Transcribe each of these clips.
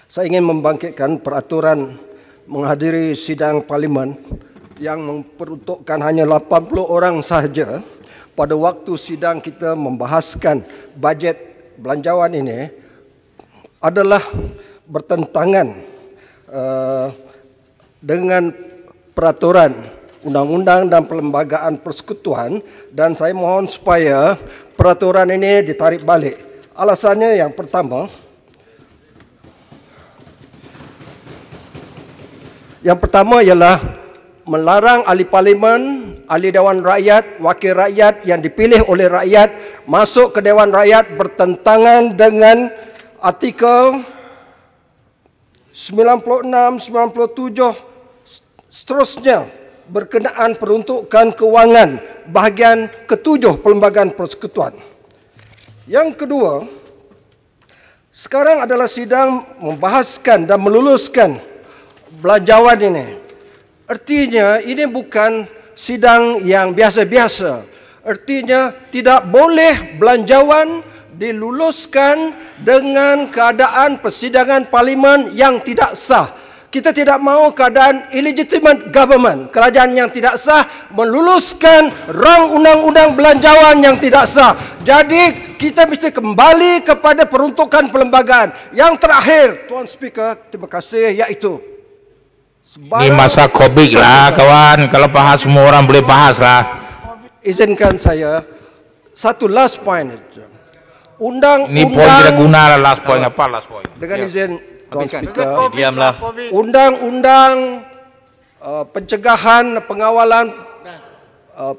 Saya ingin membangkitkan peraturan menghadiri sidang parlimen yang memperuntukkan hanya 80 orang sahaja pada waktu sidang kita membahaskan bajet belanjawan ini adalah bertentangan dengan peraturan undang-undang dan perlembagaan persekutuan, dan saya mohon supaya peraturan ini ditarik balik. Alasannya yang pertama, ialah melarang ahli parlimen, ahli Dewan Rakyat, wakil rakyat yang dipilih oleh rakyat masuk ke Dewan Rakyat bertentangan dengan artikel 96, 97, seterusnya berkenaan peruntukan kewangan bahagian ke-7 Perlembagaan Persekutuan. Yang kedua, sekarang adalah sidang membahaskan dan meluluskan belanjawan ini. Artinya ini bukan sidang yang biasa-biasa. Artinya tidak boleh belanjawan diluluskan dengan keadaan persidangan parlimen yang tidak sah. Kita tidak mahu keadaan illegitimate government, kerajaan yang tidak sah meluluskan rang undang-undang belanjawan yang tidak sah. Jadi kita mesti kembali kepada peruntukan perlembagaan. Yang terakhir, Tuan Speaker, terima kasih, iaitu ini masa COVID lah kawan, kalau bahas semua orang boleh bahas lah. Izinkan saya satu last point. Undang-undang ini poin tidak guna lah, last point apa last point. Dengan izin Tuan Speaker, diamlah. Undang-undang pencegahan pengawalan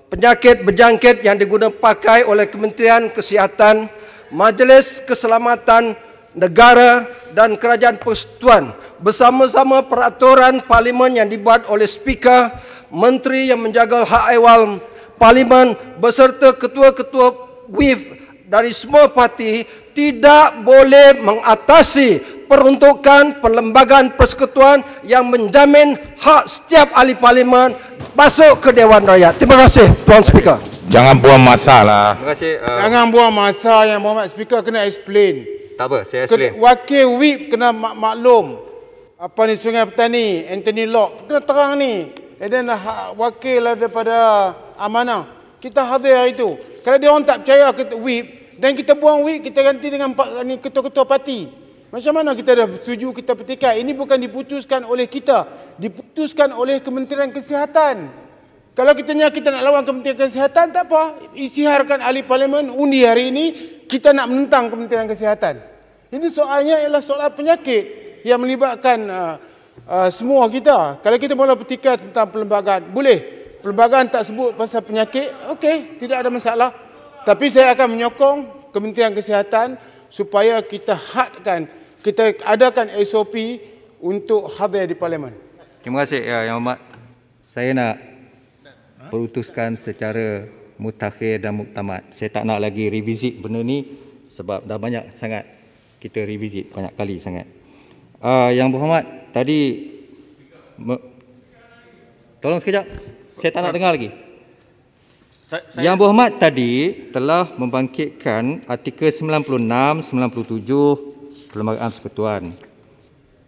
penyakit berjangkit yang digunakan pakai oleh Kementerian Kesihatan, Majlis Keselamatan Negara dan Kerajaan Persekutuan bersama-sama peraturan parlimen yang dibuat oleh Speaker, Menteri yang menjaga hak ehwal parlimen beserta ketua-ketua whip dari semua parti tidak boleh mengatasi peruntukan perlembagaan persekutuan yang menjamin hak setiap ahli parlimen masuk ke Dewan Rakyat. Terima kasih, Tuan Speaker. Jangan buang masa lah. Terima kasih. Jangan buang masa, yang Muhammad Speaker kena explain. Tak apa, saya explain. Wakil whip kena maklum. Apa ni Sungai Petani, Anthony Locke kena terang ni. And then wakil daripada Amanah, kita hadir hari itu. Kalau dia orang tak percaya ke whip dan kita buang whip, kita ganti dengan ketua-ketua parti. Macam mana kita dah setuju, kita petikai? Ini bukan diputuskan oleh kita, diputuskan oleh Kementerian Kesihatan. Kalau kita nak lawan Kementerian Kesihatan, tak apa. Isytiharkan ahli parlimen undi hari ini, kita nak menentang Kementerian Kesihatan. Ini soalnya ialah soal penyakit yang melibatkan semua kita. Kalau kita mula petikai tentang perlembagaan, boleh. Perlembagaan tak sebut pasal penyakit, okey, tidak ada masalah. Tapi saya akan menyokong Kementerian Kesihatan supaya kita kita adakan SOP untuk hadir di parlimen. Terima kasih Yang Hormat. Saya nak putuskan secara mutakhir dan muktamad. Saya tak nak lagi revisit benda ni sebab dah banyak sangat kita revisit, banyak kali sangat. Yang Berhormat, tadi tolong sekejap, saya tak nak dengar lagi. Yang Berhormat tadi telah membangkitkan artikel 96, 97 Perlembagaan Persekutuan.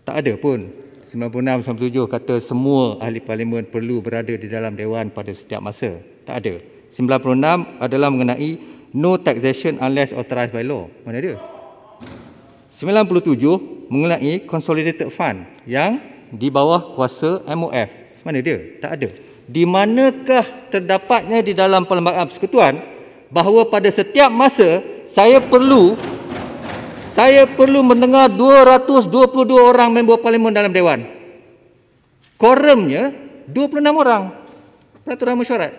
Tak ada pun 96, 97 kata semua ahli parlimen perlu berada di dalam Dewan pada setiap masa. Tak ada. 96 adalah mengenai no taxation unless authorized by law. Mana ada? 97 mengenai consolidated fund yang di bawah kuasa MOF. Mana dia? Tak ada. Di manakah terdapatnya di dalam Perlembagaan Persekutuan bahawa pada setiap masa saya perlu mendengar 222 orang member parlimen dalam Dewan. Quorumnya 26 orang. Peraturan mesyuarat.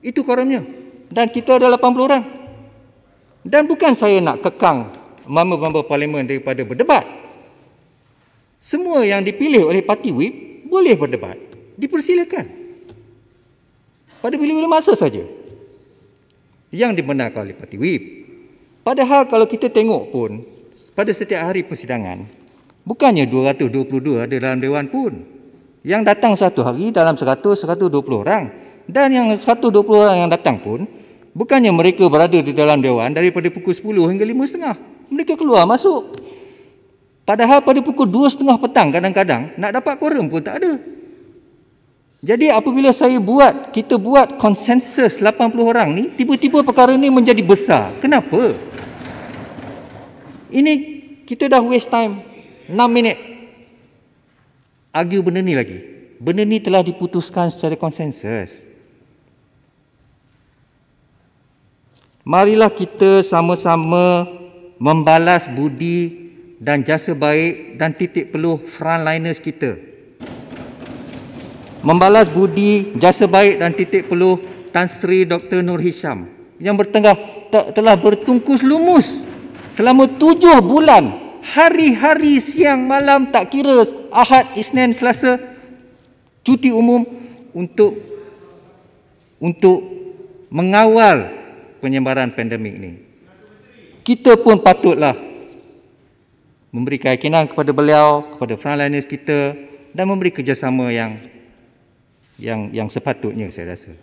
Itu quorumnya. Dan kita ada 80 orang. Dan bukan saya nak kekang member-member parlimen daripada berdebat. Semua yang dipilih oleh parti whip boleh berdebat. Dipersilakan. Pada bila-bila masa saja. Yang dibenarkan oleh parti whip. Padahal kalau kita tengok pun, pada setiap hari persidangan, bukannya 222 ada dalam Dewan pun. Yang datang satu hari dalam 100-120 orang. Dan yang 120 orang yang datang pun, bukannya mereka berada di dalam Dewan daripada pukul 10 hingga 5.30. Mereka keluar masuk. Padahal pada pukul 2.30 petang kadang-kadang nak dapat quorum pun tak ada. Jadi apabila kita buat konsensus 80 orang ni, tiba-tiba perkara ni menjadi besar. Kenapa? Ini kita dah waste time 6 minit argue benda ni lagi. Benda ni telah diputuskan secara konsensus. Marilah kita sama-sama membalas budi dan jasa baik dan titik peluh frontliners kita. Membalas budi, jasa baik dan titik peluh Tan Sri Dr. Nur Hisham yang telah bertungkus lumus selama 7 bulan, hari-hari, siang, malam, tak kira Ahad, Isnin, Selasa, cuti umum untuk mengawal penyebaran pandemik ini. Kita pun patutlah memberi keyakinan kepada beliau, kepada frontliners kita dan memberi kerjasama yang sepatutnya, saya rasa.